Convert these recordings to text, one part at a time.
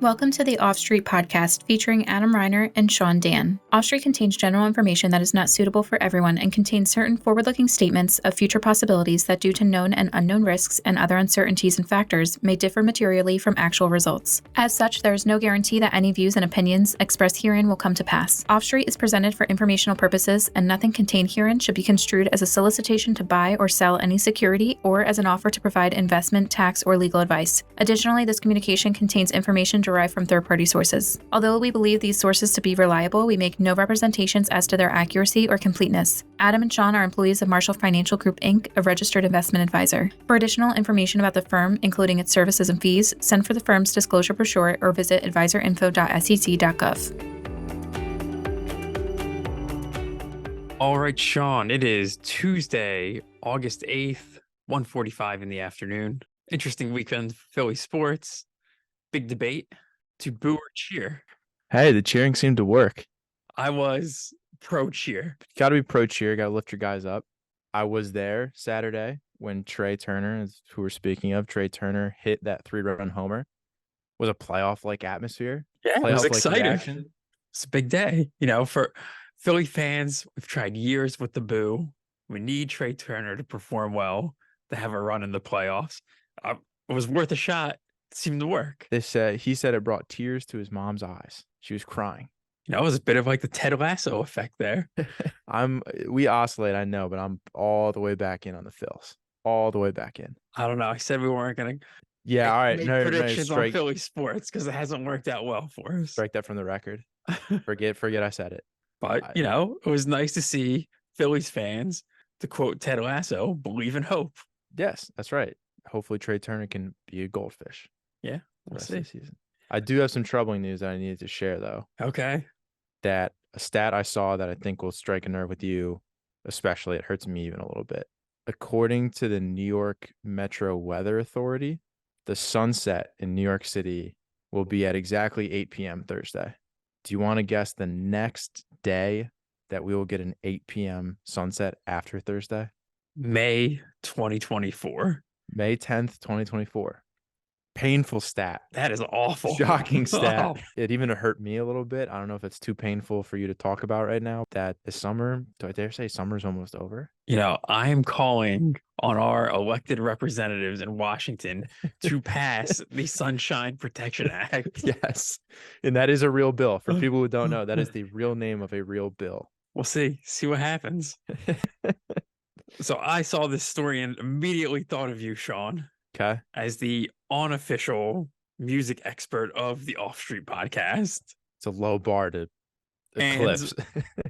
Welcome to the Off Street podcast featuring Adam Reiner and Sean Dan. Off Street contains general information that is not suitable for everyone and contains certain forward-looking statements of future possibilities that, due to known and unknown risks and other uncertainties and factors, may differ materially from actual results. As such, there is no guarantee that any views and opinions expressed herein will come to pass. Off Street is presented for informational purposes, and nothing contained herein should be construed as a solicitation to buy or sell any security or as an offer to provide investment, tax, or legal advice. Additionally, this communication contains information derived from third-party sources. Although we believe these sources to be reliable, we make no representations as to their accuracy or completeness. Adam and Sean are employees of Marshall Financial Group, Inc., a registered investment advisor. For additional information about the firm, including its services and fees, send for the firm's disclosure brochure or visit advisorinfo.sec.gov. All right, Sean, it is Tuesday, August 8th, 1:45 in the afternoon. Interesting weekend for Philly sports. Big debate to boo or cheer. Hey, the cheering seemed to work. I was pro cheer. Got to be pro cheer. Got to lift your guys up. I was there Saturday when Trey Turner, who we're speaking of, Trey Turner hit that 3-run homer. It was a playoff-like atmosphere. Yeah, it was exciting. It's a big day. You know, for Philly fans, we've tried years with the boo. We need Trey Turner to perform well to have a run in the playoffs. It was worth a shot. It seemed to work. He said it brought tears to his mom's eyes. She was crying. You know, it was a bit of like the Ted Lasso effect there. We oscillate, I know, but I'm all the way back in on the Phils. All the way back in. I don't know. I said we weren't going to. Yeah, all right. Make predictions on Philly sports because it hasn't worked out well for us. Strike that from the record. Forget I said it. But, you know, it was nice to see Phillies fans, to quote Ted Lasso, believe in hope. Yes, that's right. Hopefully Trey Turner can be a goldfish. Yeah, we'll see. Season. I do have some troubling news that I needed to share, though. Okay. That a stat I saw that I think will strike a nerve with you, especially. It hurts me even a little bit. According to the New York Metro Weather Authority, the sunset in New York City will be at exactly 8 p.m. Thursday. Do you want to guess the next day that we will get an 8 p.m. sunset after Thursday? May 2024. May 10th, 2024. Painful stat. That is awful. Shocking stat. It even hurt me a little bit. I don't know if it's too painful for you to talk about right now. That the summer, do I dare say summer's almost over? You know, I am calling on our elected representatives in Washington to pass the Sunshine Protection Act. Yes. And that is a real bill. For people who don't know, that is the real name of a real bill. We'll see what happens. So I saw this story and immediately thought of you, Sean. Okay. As the unofficial music expert of the Off Street podcast. It's a low bar to eclipse.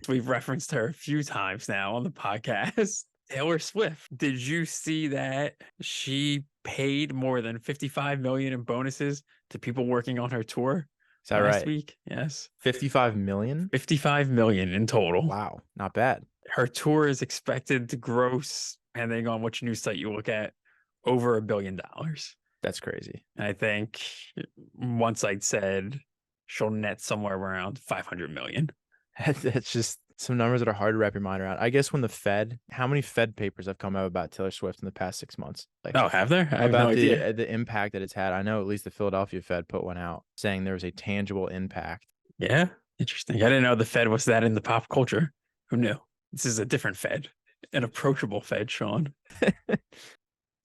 We've referenced her a few times now on the podcast. Taylor Swift. Did you see that she paid more than $55 million in bonuses to people working on her tour? Is that last right? Week? Yes. 55 million? 55 million in total. Wow. Not bad. Her tour is expected to gross, depending on which news site you look at, over $1 billion. That's crazy. And I think one site said she'll net somewhere around 500 million. That's just some numbers that are hard to wrap your mind around. I guess when how many Fed papers have come out about Taylor Swift in the past 6 months? Have there? I have about no idea. The impact that it's had. I know at least the Philadelphia Fed put one out saying there was a tangible impact. Yeah, interesting. I didn't know the Fed was that into pop culture. Who knew? This is a different Fed, an approachable Fed, Sean.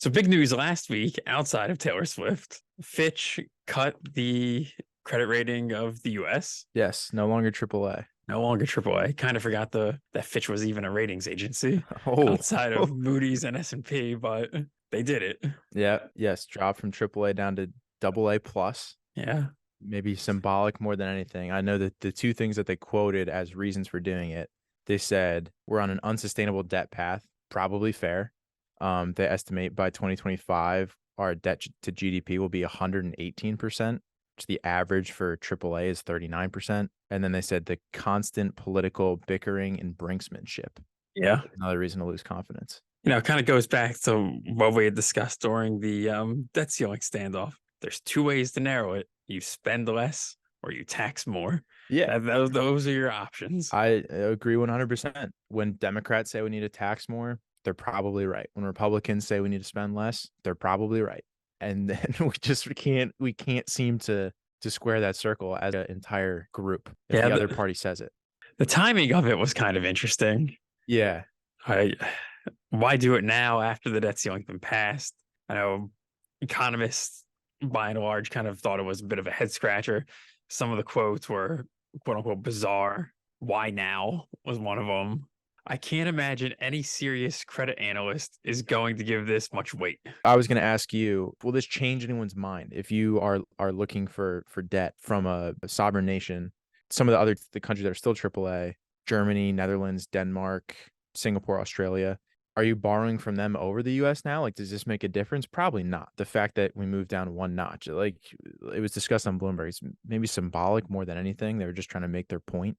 So big news last week outside of Taylor Swift. Fitch cut the credit rating of the U.S. Yes, no longer AAA. No longer AAA. Kind of forgot that Fitch was even a ratings agency outside of Moody's and S&P, but they did it. Yeah. Yes. Dropped from AAA down to AA plus. Yeah. Maybe symbolic more than anything. I know that the two things that they quoted as reasons for doing it, they said we're on an unsustainable debt path. Probably fair. They estimate by 2025, our debt to GDP will be 118%, which the average for AAA is 39%. And then they said the constant political bickering and brinksmanship. Yeah. Another reason to lose confidence. You know, it kind of goes back to what we had discussed during the debt ceiling standoff. There's two ways to narrow it. You spend less or you tax more. Yeah. Those are your options. I agree 100%. When Democrats say we need to tax more, they're probably right. When Republicans say we need to spend less, they're probably right. And then we can't seem to to square that circle as an entire group if Yeah, the other party says it. the timing of it was kind of interesting. Yeah. Why do it now after the debt ceiling's been passed? I know economists, by and large, kind of thought it was a bit of a head scratcher. Some of the quotes were quote unquote bizarre. Why now was one of them. I can't imagine any serious credit analyst is going to give this much weight. I was going to ask you, will this change anyone's mind if you are looking for debt from a sovereign nation? Some of the countries that are still AAA, Germany, Netherlands, Denmark, Singapore, Australia, are you borrowing from them over the US now? Like, does this make a difference? Probably not. The fact that we moved down one notch, like it was discussed on Bloomberg, it's maybe symbolic more than anything. They were just trying to make their point.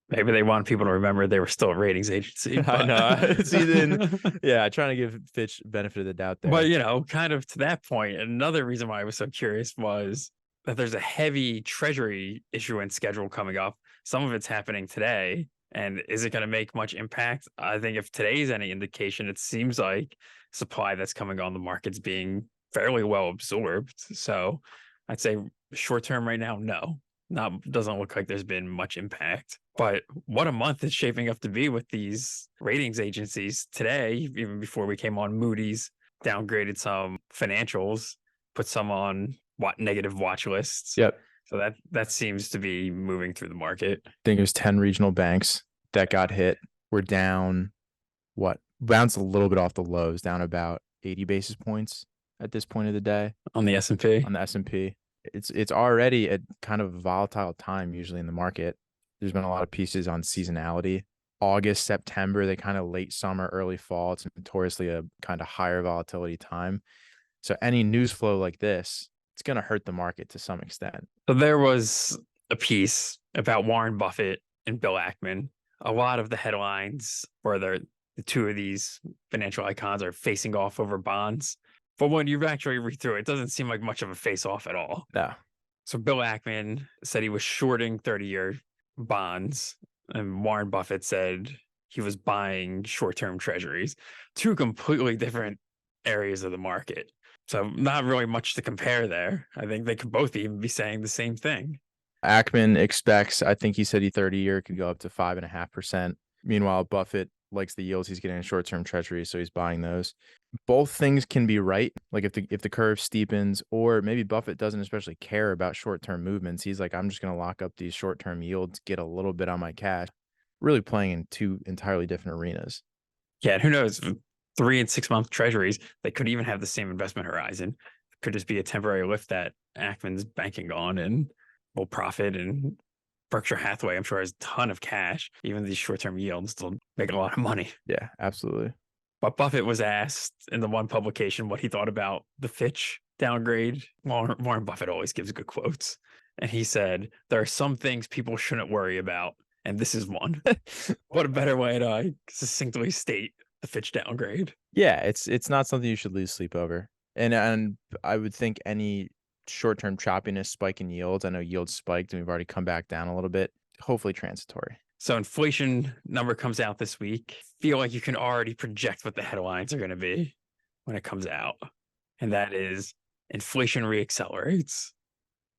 Maybe they want people to remember they were still a ratings agency. I know. Yeah, trying to give Fitch benefit of the doubt there. But, kind of to that point, another reason why I was so curious was that there's a heavy treasury issuance schedule coming up. Some of it's happening today. And is it going to make much impact? I think if today's any indication, it seems like supply that's coming on the market's being fairly well absorbed. So I'd say short term right now, no. Doesn't look like there's been much impact. But what a month it's shaping up to be with these ratings agencies today. Even before we came on, Moody's downgraded some financials, put some on negative watch lists. Yep. So that seems to be moving through the market. I think it was 10 regional banks that got hit. We're down, bounced a little bit off the lows, down about 80 basis points at this point of the day. On the S&P? On the S&P. It's already a kind of volatile time usually in the market. There's been a lot of pieces on seasonality. August, September, they kind of late summer, early fall. It's notoriously a kind of higher volatility time. So any news flow like this, it's going to hurt the market to some extent. So there was a piece about Warren Buffett and Bill Ackman. A lot of the headlines where the two of these financial icons are facing off over bonds. But when you actually read through it, it doesn't seem like much of a face-off at all. No. So Bill Ackman said he was shorting 30-year bonds, and Warren Buffett said he was buying short-term treasuries. Two completely different areas of the market. So not really much to compare there. I think they could both even be saying the same thing. Ackman expects, I think he said 30-year could go up to 5.5%. Meanwhile, Buffett likes the yields he's getting in short-term treasuries, so he's buying those. Both things can be right. Like if the curve steepens, or maybe Buffett doesn't especially care about short-term movements. He's like, I'm just going to lock up these short-term yields, get a little bit on my cash. Really playing in two entirely different arenas. Yeah, and who knows? 3 and 6 month treasuries, they could even have the same investment horizon. It could just be a temporary lift that Ackman's banking on and will profit. And Berkshire Hathaway, I'm sure, has a ton of cash. Even these short-term yields still make a lot of money. Yeah, absolutely. But Buffett was asked in the one publication what he thought about the Fitch downgrade. Warren Buffett always gives good quotes. And he said, there are some things people shouldn't worry about. And this is one. What a better way to succinctly state the Fitch downgrade. Yeah, it's not something you should lose sleep over. And I would think any short-term choppiness, spike in yields, I know yields spiked and we've already come back down a little bit, hopefully transitory. So inflation number comes out this week. Feel like you can already project what the headlines are going to be when it comes out. And that is inflation reaccelerates.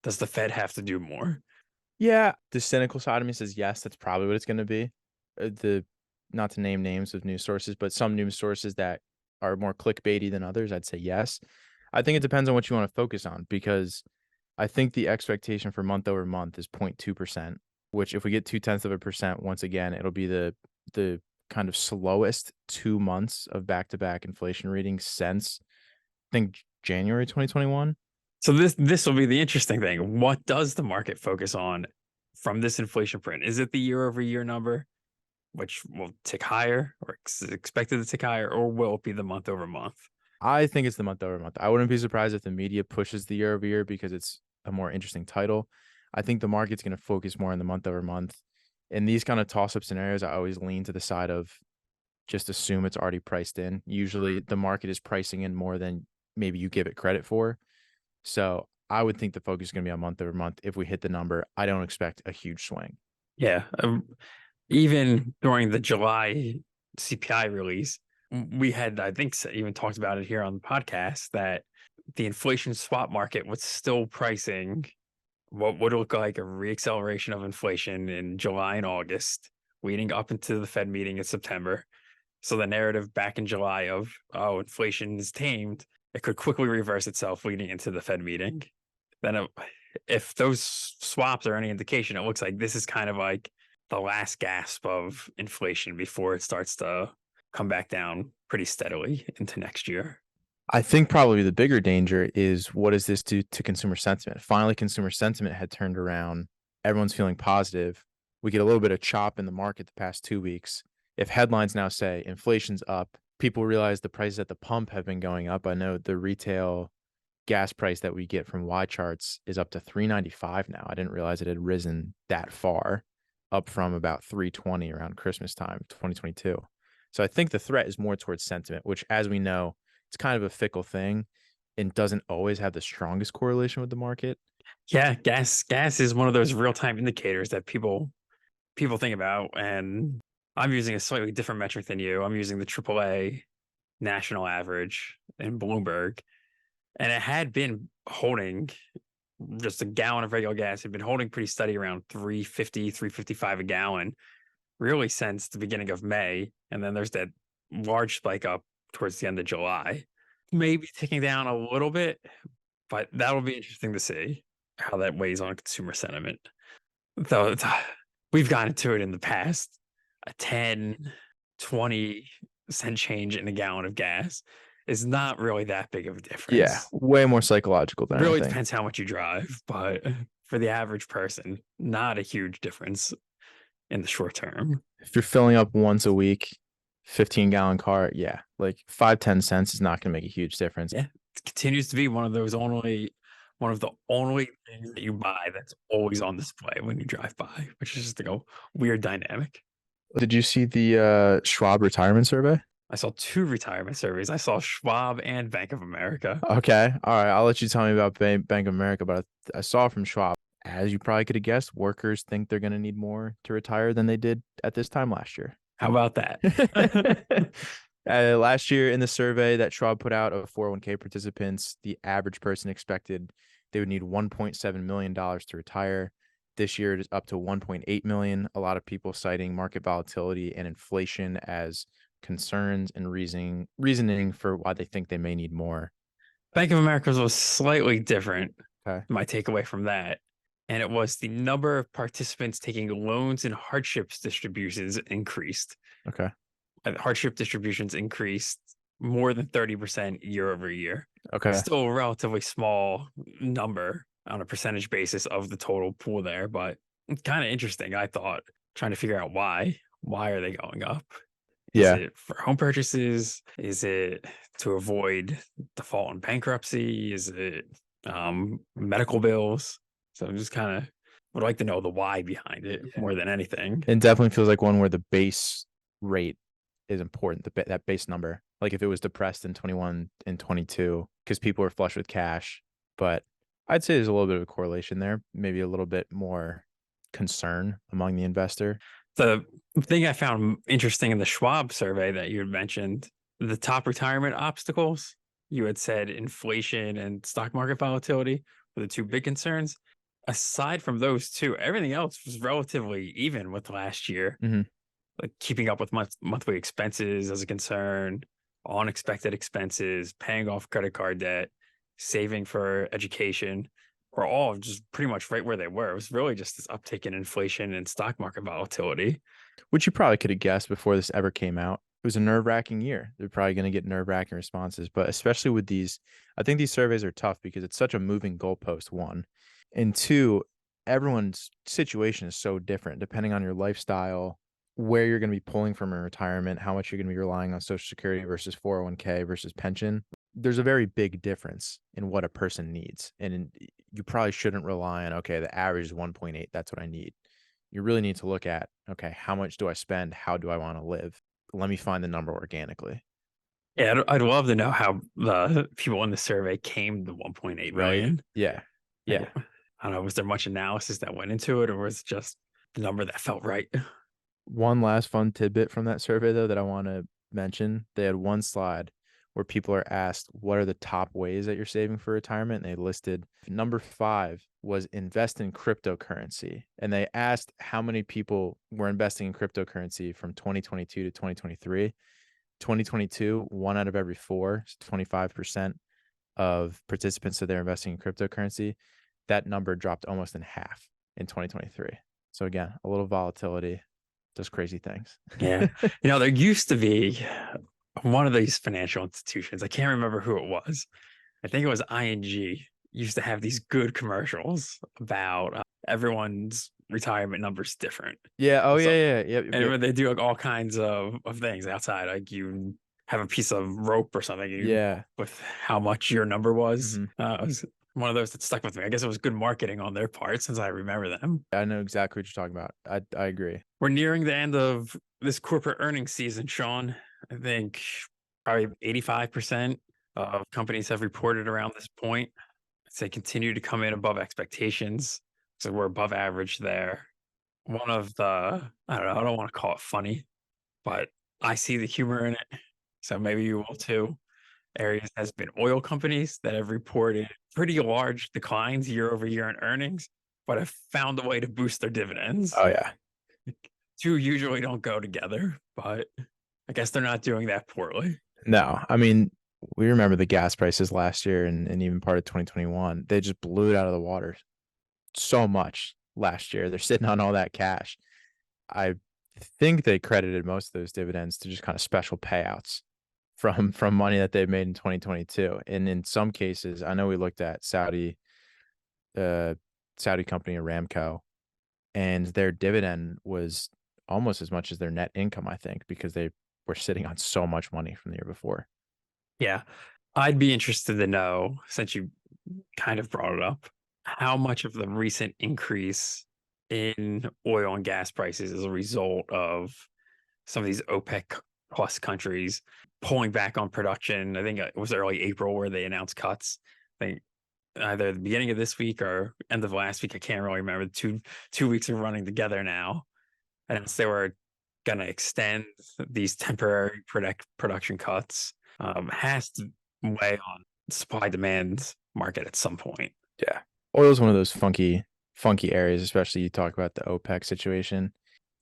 Does the Fed have to do more? Yeah, the cynical side of me says yes, that's probably what it's going to be. Not to name names of news sources, but some news sources that are more clickbaity than others, I'd say yes. I think it depends on what you want to focus on, because I think the expectation for month over month is 0.2%, which if we get 0.2%, once again, it'll be the kind of slowest 2 months of back-to-back inflation readings since, I think, January 2021. So this will be the interesting thing. What does the market focus on from this inflation print? Is it the year-over-year number, which will tick higher or is expected to tick higher, or will it be the month over month? I think it's the month over month. I wouldn't be surprised if the media pushes the year over year because it's a more interesting title. I think the market's going to focus more on the month over month. In these kind of toss-up scenarios, I always lean to the side of just assume it's already priced in. Usually the market is pricing in more than maybe you give it credit for. So I would think the focus is going to be on month over month. If we hit the number, I don't expect a huge swing. Yeah. Even during the July CPI release, we had, I think, even talked about it here on the podcast, that the inflation swap market was still pricing what would look like a reacceleration of inflation in July and August, leading up into the Fed meeting in September. So the narrative back in July of, oh, inflation is tamed, it could quickly reverse itself leading into the Fed meeting. Then if those swaps are any indication, it looks like this is kind of like the last gasp of inflation before it starts to come back down pretty steadily into next year. I think probably the bigger danger is, what does this do to consumer sentiment? Finally, consumer sentiment had turned around. Everyone's feeling positive. We get a little bit of chop in the market the past 2 weeks. If headlines now say inflation's up, people realize the prices at the pump have been going up. I know the retail gas price that we get from Y charts is up to $3.95 now. I didn't realize it had risen that far, up from about $3.20 around Christmas time, 2022. So I think the threat is more towards sentiment, which, as we know, it's kind of a fickle thing and doesn't always have the strongest correlation with the market. Yeah, gas is one of those real-time indicators that people think about, and I'm using a slightly different metric than you. I'm using the AAA national average in Bloomberg, and it had been holding, just a gallon of regular gas had been holding pretty steady around 350, 355 a gallon, really since the beginning of May. And then there's that large spike up towards the end of July, maybe ticking down a little bit, but that'll be interesting to see how that weighs on consumer sentiment. Though we've gotten to it in the past, a 10, 20-cent change in a gallon of gas is not really that big of a difference. Yeah, way more psychological than really anything. depends how much you drive, but for the average person, not a huge difference in the short term. If you're filling up once a week, 15-gallon car, yeah, like 5-10 cents is not going to make a huge difference. Yeah, it continues to be one of the only things that you buy that's always on display when you drive by, which is just a weird dynamic. Did you see the Schwab retirement survey? I saw 2 retirement surveys. I saw Schwab and Bank of America. Okay. All right. I'll let you tell me about Bank of America, but I saw from Schwab, as you probably could have guessed, workers think they're going to need more to retire than they did at this time last year. How about that? Last year in the survey that Schwab put out of 401k participants, the average person expected they would need $1.7 million to retire. This year it is up to $1.8 million. A lot of people citing market volatility and inflation as concerns and reasoning for why they think they may need more. Bank of America was slightly different. Okay. My takeaway from that, and it was the number of participants taking loans and hardships distributions increased. Okay. Hardship distributions increased more than 30% year over year. Okay. Still a relatively small number on a percentage basis of the total pool there, but it's kind of interesting, I thought, trying to figure out why. Why are they going up? Yeah. Is it for home purchases? Is it to avoid default and bankruptcy? Is it medical bills? So I'm just kind of would like to know the why behind it more than anything. It definitely feels like one where the base rate is important, that base number. Like if it was depressed in 21 and 22 because people were flush with cash. But I'd say there's a little bit of a correlation there, maybe a little bit more concern among the investor. The thing I found interesting in the Schwab survey that you had mentioned, the top retirement obstacles, you had said inflation and stock market volatility were the 2 big concerns. Aside from those 2, everything else was relatively even with last year. Mm-hmm. Like keeping up with monthly expenses as a concern, unexpected expenses, paying off credit card debt, saving for education, were all just pretty much right where they were. It was really just this uptick in inflation and stock market volatility. Which you probably could have guessed before this ever came out. It was a nerve-wracking year. They're probably going to get nerve-wracking responses, but especially with these, I think these surveys are tough because it's such a moving goalpost, 1. And 2, everyone's situation is so different depending on your lifestyle, where you're going to be pulling from in retirement, how much you're going to be relying on Social Security versus 401k versus pension. There's a very big difference in what a person needs. And you probably shouldn't rely on, okay, the average is 1.8. That's what I need. You really need to look at, okay, how much do I spend? How do I want to live? Let me find the number organically. Yeah, I'd love to know how the people in the survey came to 1.8 million. Right? Yeah. Yeah. I don't know. Was there much analysis that went into it, or was it just the number that felt right? One last fun tidbit from that survey, though, that I want to mention. They had one slide where people are asked, what are the top ways that you're saving for retirement? And they listed number 5 was invest in cryptocurrency. And they asked how many people were investing in cryptocurrency from 2022 to 2023. 2022, 1 out of every 4, 25% of participants said they're investing in cryptocurrency. That number dropped almost in half in 2023. So again, a little volatility does crazy things. Yeah. There used to be one of these financial institutions. I can't remember who it was. I think it was ING. Used to have these good commercials about everyone's retirement numbers different. Yeah. Oh, So- yeah. And they do like all kinds of things outside. Like you have a piece of rope or something. Yeah. With how much your number was. Mhm. It was one of those that stuck with me. I guess it was good marketing on their part since I remember them. I know exactly what you're talking about. I agree. We're nearing the end of this corporate earnings season, Sean. I think probably 85% of companies have reported around this point. They continue to come in above expectations. So we're above average there. One of the, I don't know, I don't want to call it funny, but I see the humor in it. So maybe you will too. Areas has been oil companies that have reported pretty large declines year over year in earnings, but have found a way to boost their dividends. Oh, yeah. Two usually don't go together, but I guess they're not doing that poorly. No, I mean, we remember the gas prices last year and even part of 2021. They just blew it out of the water so much last year. They're sitting on all that cash. I think they credited most of those dividends to just kind of special payouts from money that they've made in 2022. And in some cases, I know we looked at Saudi company Aramco, and their dividend was almost as much as their net income, I think, because they were sitting on so much money from the year before. Yeah. I'd be interested to know, since you kind of brought it up, how much of the recent increase in oil and gas prices is a result of some of these OPEC plus countries pulling back on production. I think it was early April where they announced cuts. I think either the beginning of this week or end of last week. I can't really remember. Two weeks are running together now. Announced they were going to extend these temporary production cuts. Has to weigh on supply demand market at some point. Yeah. Oil is one of those funky areas, especially you talk about the OPEC situation.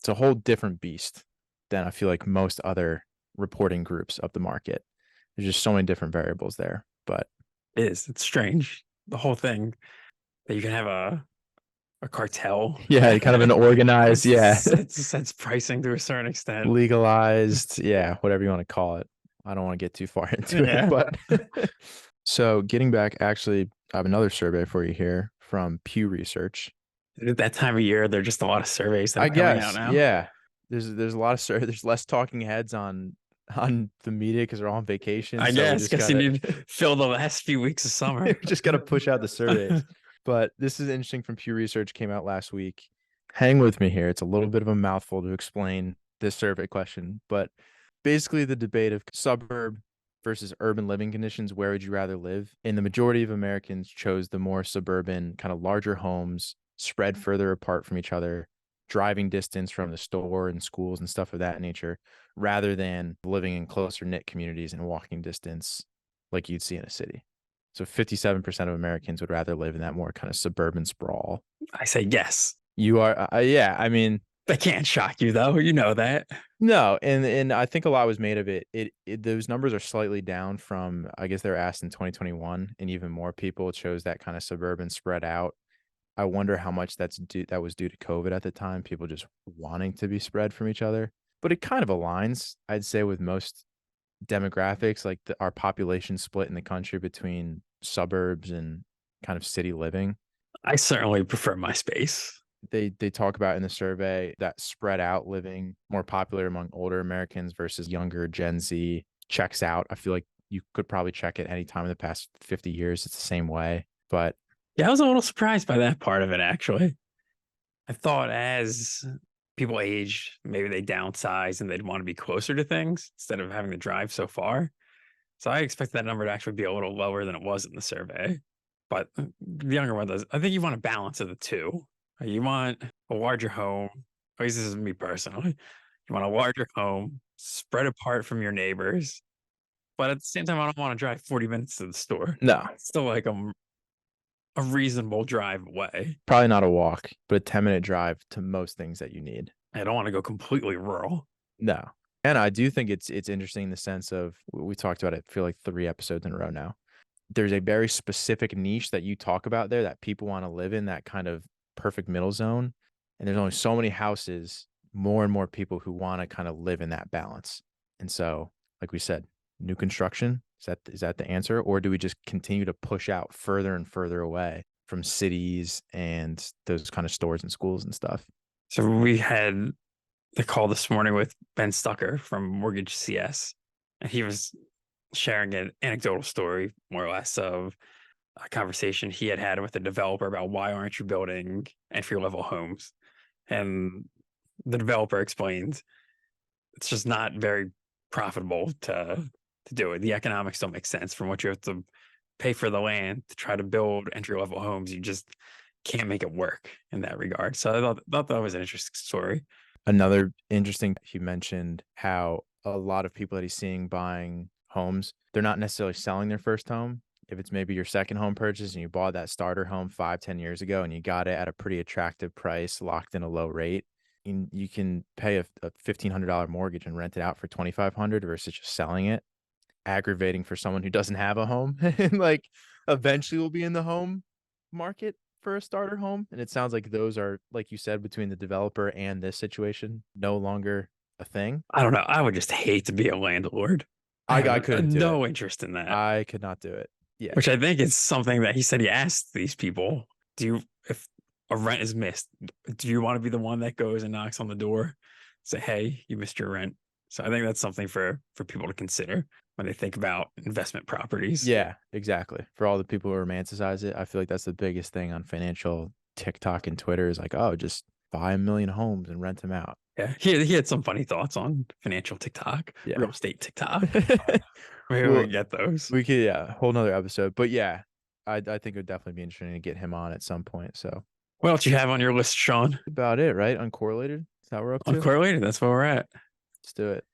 It's a whole different beast than I feel like most other reporting groups of the market. There's just so many different variables there, but It's strange. The whole thing that you can have a cartel. yeah, kind of an organized, sets pricing to a certain extent. Legalized, yeah, whatever you want to call it. I don't want to get too far into it, but so getting back, actually, I have another survey for you here from Pew Research. At that time of year, there are just a lot of surveys that I are coming guess, out now. yeah. There's a lot of there's less talking heads on the media because they're all on vacation. I so guess because you need to fill the last few weeks of summer. we just got to push out the surveys. But this is interesting from Pew Research, came out last week. Hang with me here. It's a little bit of a mouthful to explain this survey question, but basically the debate of suburb versus urban living conditions, where would you rather live? And the majority of Americans chose the more suburban, kind of larger homes, spread further apart from each other, driving distance from the store and schools and stuff of that nature, rather than living in closer knit communities and walking distance like you'd see in a city. So 57% of Americans would rather live in that more kind of suburban sprawl. I say yes. You are, yeah. I mean, That can't shock you though. You know that. no, and I think a lot was made of it. Those numbers are slightly down from, I guess they were asked in 2021, and even more people chose that kind of suburban spread out. I wonder how much that was due to COVID at the time, people just wanting to be spread from each other. But it kind of aligns, I'd say, with most demographics, like our population split in the country between suburbs and kind of city living. I certainly prefer my space. They talk about in the survey that spread out living more popular among older Americans versus younger Gen Z checks out. I feel like you could probably check it any time in the past 50 years. It's the same way. But yeah, I was a little surprised by that part of it, actually. I thought as people age, maybe they downsize and they'd want to be closer to things instead of having to drive so far. So I expect that number to actually be a little lower than it was in the survey. But the younger one does. I think you want a balance of the two. You want a larger home. At least this is me personally. You want a larger home, spread apart from your neighbors, But at the same time, I don't want to drive 40 minutes to the store. No, It's still like a reasonable drive away. probably not a walk, but a 10-minute drive to most things that you need. I don't want to go completely rural. No. And I do think it's interesting in the sense of, we talked about it, I feel like 3 episodes in a row now. There's a very specific niche that you talk about there that people want to live in, that kind of perfect middle zone. And there's only so many houses, more and more people who want to kind of live in that balance. And so, like we said, new construction, is that the answer? Or do we just continue to push out further and further away from cities and those kind of stores and schools and stuff? So we had the call this morning with Ben Stucker from Mortgage CS, and he was sharing an anecdotal story, more or less, of a conversation he had with a developer about why aren't you building entry-level homes? And the developer explained it's just not very profitable to do it. The economics don't make sense from what you have to pay for the land to try to build entry-level homes. You just can't make it work in that regard. So I thought that was an interesting story. Another interesting, he mentioned how a lot of people that he's seeing buying homes, they're not necessarily selling their first home. If it's maybe your second home purchase and you bought that starter home 5-10 years ago and you got it at a pretty attractive price, locked in a low rate, you can pay a $1,500 mortgage and rent it out for $2,500 versus just selling it. Aggravating for someone who doesn't have a home and like eventually will be in the home market for a starter home. And it sounds like those are, like you said, between the developer and this situation, no longer a thing. I don't know. I would just hate to be a landlord. I have couldn't do no it. interest in that. I could not do it. Yeah. Which I think is something that he said he asked these people, if a rent is missed, do you want to be the one that goes and knocks on the door, say, hey, you missed your rent? So I think that's something for people to consider when they think about investment properties. Yeah, exactly. For all the people who romanticize it, I feel like that's the biggest thing on financial TikTok and Twitter is like, oh, just buy 1 million homes and rent them out. Yeah, he had some funny thoughts on financial TikTok, real estate TikTok. Maybe we can get those. We could, whole nother episode. But yeah, I think it would definitely be interesting to get him on at some point. So what else you have on your list, Sean? That's about it, right? Uncorrelated? Is that what we're up to? Uncorrelated, that's where we're at. Let's do it.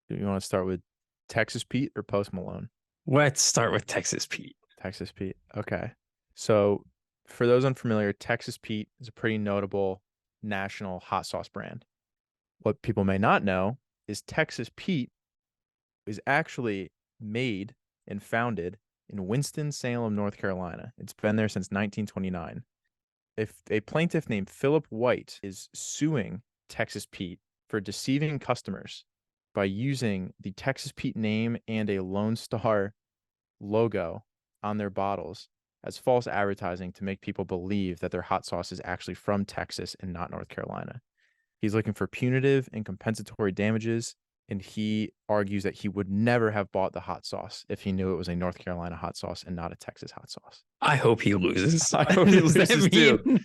Do you want to start with Texas Pete or Post Malone? Let's start with Texas Pete. Texas Pete. Okay. So for those unfamiliar, Texas Pete is a pretty notable national hot sauce brand. What people may not know is Texas Pete is actually made and founded in Winston-Salem, North Carolina. It's been there since 1929. If a plaintiff named Philip White is suing Texas Pete for deceiving customers by using the Texas Pete name and a Lone Star logo on their bottles as false advertising to make people believe that their hot sauce is actually from Texas and not North Carolina. He's looking for punitive and compensatory damages, and he argues that he would never have bought the hot sauce if he knew it was a North Carolina hot sauce and not a Texas hot sauce. I hope he loses. I hope he loses too.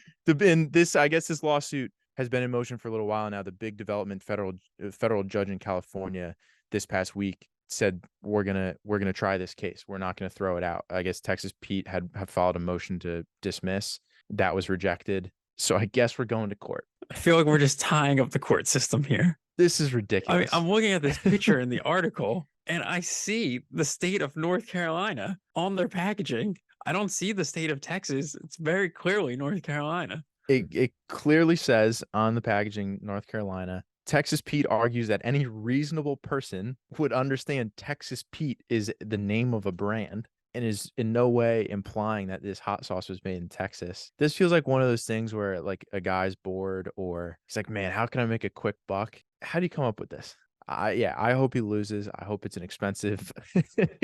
I guess this lawsuit has been in motion for a little while now. The big development federal judge in California this past week said we're gonna try this case. We're not gonna throw it out. I guess Texas Pete had filed a motion to dismiss. That was rejected. So I guess we're going to court. I feel like we're just tying up the court system here. This is ridiculous. I mean, I'm looking at this picture in the article and I see the state of North Carolina on their packaging. I don't see the state of Texas. It's very clearly North Carolina. It clearly says on the packaging, North Carolina. Texas Pete argues that any reasonable person would understand Texas Pete is the name of a brand and is in no way implying that this hot sauce was made in Texas. This feels like one of those things where like a guy's bored or he's like, man, how can I make a quick buck? How do you come up with this? I hope he loses. I hope it's an expensive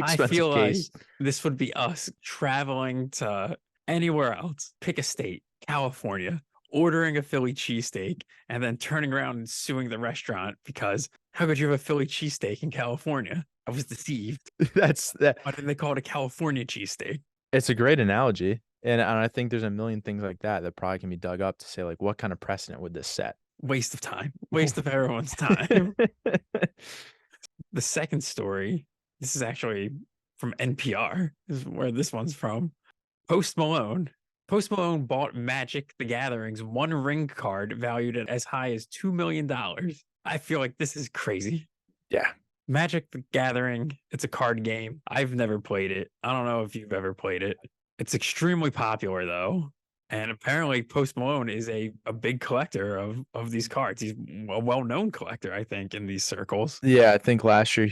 I feel case. like this would be us traveling to anywhere else. Pick a state, California, ordering a Philly cheesesteak, and then turning around and suing the restaurant because how could you have a Philly cheesesteak in California? I was deceived. That's that. Why didn't they call it a California cheesesteak? It's a great analogy. And I think there's a million things like that probably can be dug up to say, like, what kind of precedent would this set? Waste of time. Waste of everyone's time. The second story, this is actually from NPR, is where this one's from. Post Malone. Post Malone bought Magic the Gathering's One Ring card valued at as high as $2 million. I feel like this is crazy. Yeah. Magic the Gathering, it's a card game. I've never played it. I don't know if you've ever played it. It's extremely popular though. And apparently Post Malone is a big collector of these cards. He's a well-known collector, I think, in these circles. Yeah, I think last year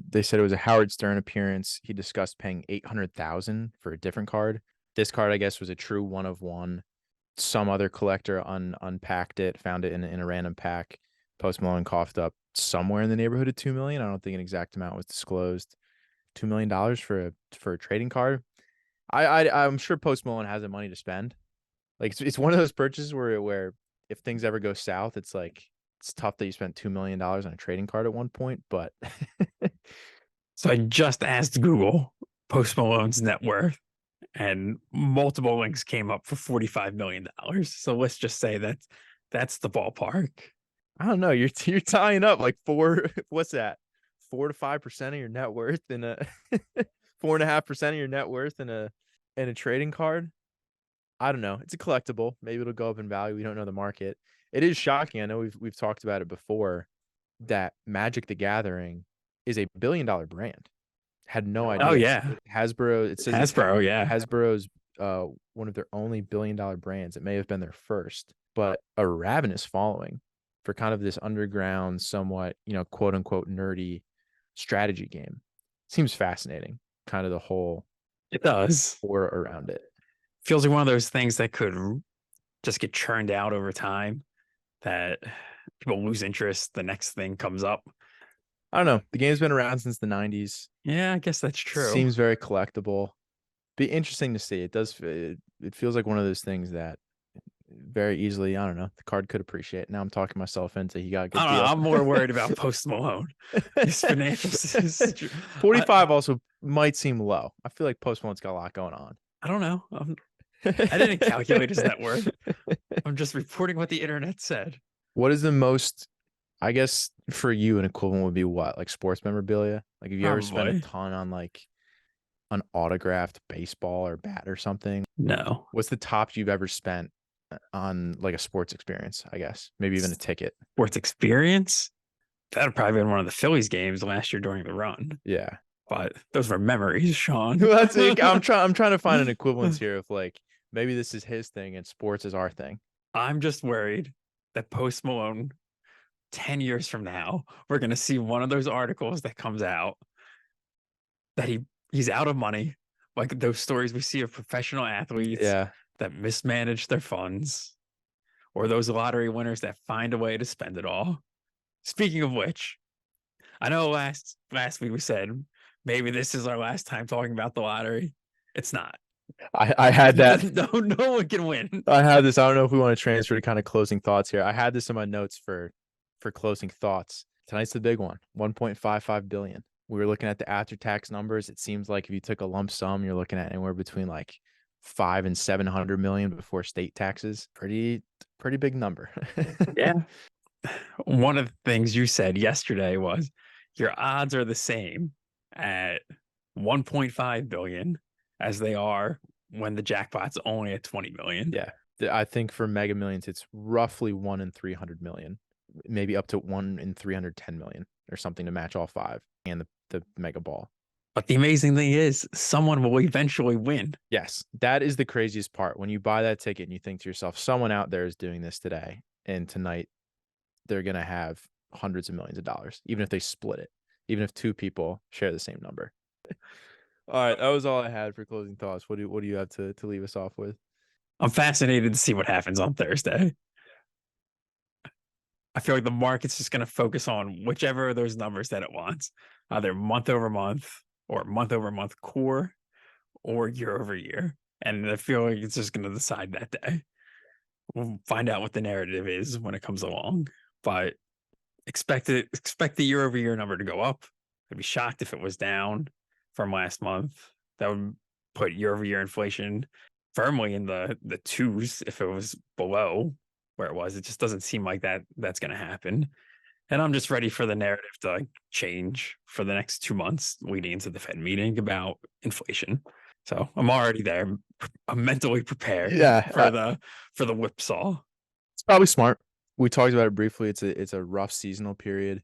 they said it was a Howard Stern appearance. He discussed paying $800,000 for a different card. This card, I guess, was a true one of one. Some other collector unpacked it, found it in a random pack. Post Malone coughed up somewhere in the neighborhood of $2 million. I don't think an exact amount was disclosed. $2 million for a trading card. I'm sure Post Malone has the money to spend. Like it's one of those purchases where if things ever go south, it's like it's tough that you spent $2 million on a trading card at one point. But so I just asked Google Post Malone's net worth, and multiple links came up for $45 million. So let's just say that's the ballpark. I don't know. You're tying up like what's that? 4 to 5% of your net worth in a 4.5% of your net worth in a trading card. I don't know. It's a collectible. Maybe it'll go up in value. We don't know the market. It is shocking. I know we've talked about it before that Magic the Gathering is a $1 billion brand. Had no idea. Oh yeah. Hasbro. It says Hasbro, yeah. Hasbro's one of their only $1 billion brands. It may have been their first, but a ravenous following for kind of this underground, somewhat, quote unquote nerdy strategy game. Seems fascinating. Kind of the whole it does or around it. Feels like one of those things that could just get churned out over time, that people lose interest. The next thing comes up. I don't know. The game's been around since the 90s. Yeah, I guess that's true. Seems very collectible. Be interesting to see. It feels like one of those things that very easily, I don't know, the card could appreciate. Now I'm talking myself into he got a good deal. I'm more worried about Post Malone. His financials. 45 also might seem low. I feel like Post Malone's got a lot going on. I don't know. I didn't calculate his net worth. I'm just reporting what the internet said. What is the most, I guess for you, an equivalent would be what? Like sports memorabilia? Like have you ever spent a ton on like an autographed baseball or bat or something? No. What's the top you've ever spent on like a sports experience, I guess? Maybe even a ticket. Sports experience? That would probably been one of the Phillies games last year during the run. Yeah. But those were memories, Sean. That's it. I'm trying to find an equivalence here of like maybe this is his thing and sports is our thing. I'm just worried that Post Malone 10 years from now, we're going to see one of those articles that comes out that he's out of money, like those stories we see of professional athletes that mismanage their funds, or those lottery winners that find a way to spend it all. Speaking of which, I know last week we said maybe this is our last time talking about the lottery. It's not. I had that. No one can win. I had this. I don't know if we want to transfer to kind of closing thoughts here. I had this in my notes for closing thoughts. Tonight's the big one. 1.55 billion. We were looking at the after-tax numbers. It seems like if you took a lump sum, you're looking at anywhere between like 500 and 700 million before state taxes. Pretty big number. Yeah. One of the things you said yesterday was your odds are the same at 1.5 billion as they are when the jackpot's only at 20 million. Yeah. I think for Mega Millions, it's roughly 1 in 300 million, maybe up to 1 in 310 million or something to match all five and the Mega Ball. But the amazing thing is someone will eventually win. Yes. That is the craziest part. When you buy that ticket and you think to yourself, someone out there is doing this today and tonight they're going to have hundreds of millions of dollars, even if they split it, even if two people share the same number. All right. That was all I had for closing thoughts. What do you have to leave us off with? I'm fascinated to see what happens on Thursday. I feel like the market's just going to focus on whichever of those numbers that it wants, either month over month or month over month core or year over year. And I feel like it's just going to decide that day. We'll find out what the narrative is when it comes along, but expect the year over year number to go up. I'd be shocked if it was down from last month. That would put year over year inflation firmly in the twos. If it was below where it was, it just doesn't seem like that's going to happen. And I'm just ready for the narrative to change for the next 2 months leading into the Fed meeting about inflation. So I'm already there. I'm mentally prepared for the whipsaw. It's probably smart. We talked about it briefly. It's a rough seasonal period.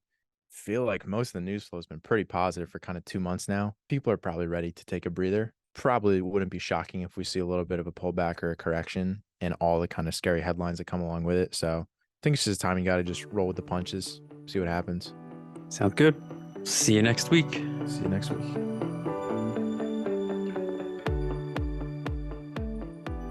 feel like most of the news flow has been pretty positive for kind of 2 months now. People are probably ready to take a breather. Probably wouldn't be shocking if we see a little bit of a pullback or a correction and all the kind of scary headlines that come along with it. So I think it's just time you got to just roll with the punches, see what happens. Sounds good. See you next week. See you next week.